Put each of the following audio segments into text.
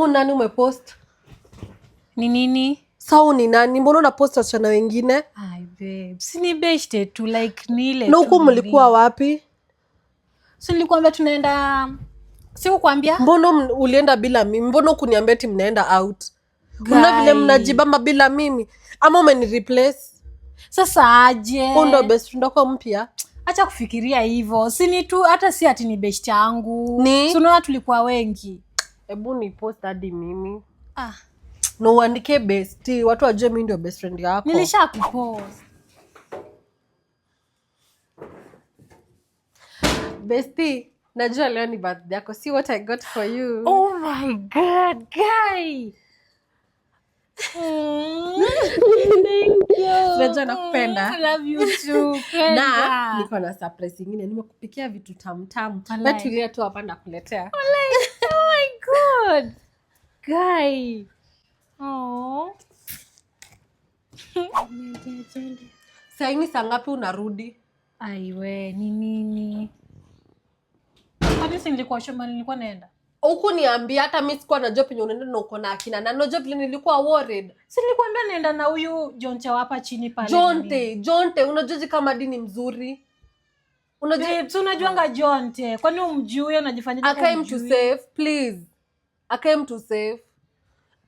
Nani umepost? Ni nini? Sao ni nani? Mbona unapost wasichana wengine? Ai babe, si ni beshte tu like ni ile tu. Na huko mlikuwa wapi? Si nilikwambia tunaenda. Sikukwambia? Mbona ulienda bila mimi? Mbona ukuniambia eti mnaenda out? Kuna vile mnajibamba bila mimi ama umeni replace? Sasa aje? Ndo best friend wako mpya? Acha kufikiria hivyo. Si ni tu hata si ati ni best yangu. Ni? Tunaona tulikuwa wengi. Hebu ni post hadi mimi. No uandike bestie, watu wajue mimi ndio best friend yako. Nilisha kupost. Bestie, najua leo ni birthday yako. See what I got for you. Oh my god, guy. Thank you. Najua nakupenda. I love you too. Na niko na surprise nyingine. Nimekupikia vitu tamu. Na tulia tu hapa nakuletea. Oh my god. Guy. Oh. Sasa hivi saa ngapi unarudi? Aiwe, ni nini? Hadi si nilikuwa shamba nilikuwa naenda. Huku niambia hata mimi sikuwa najua penye unaenda na uko na akina. Na najua vile nilikuwa worried. Si nilikwambia naenda na huyu Jonte hapa chini pale. Jonte, unajua kama dini mzuri. Unajuanga Jonte. Kwani umjui unajifanya I came to save, please. I came to save.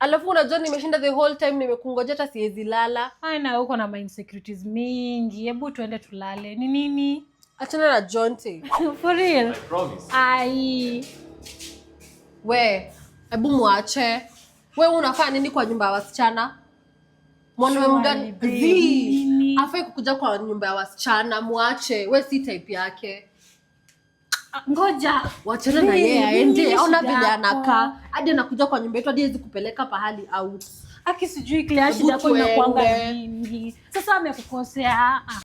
Alafu unajua nimeshinda the whole time nimekungoja hata siwezi lala. Na uko na insecurities mingi. Hebu tuende tulale. Ni nini? Achana na Jonte. For real? I promise. Ai. Hebu muache. Wewe unafanya nini kwa nyumba ya wasichana? Mwanaume mgani? Afai kukuja kwa nyumba ya wasichana, muache. Wewe si type yake. Ngoja. Wachana na yeye aende. Ona vile anakaa. Hadi anakuja kwa nyumba yetu hadi hawezi kupeleka pahali out. Aki sijui kile shida yako inakuanga mingi. Sasa amekukosea.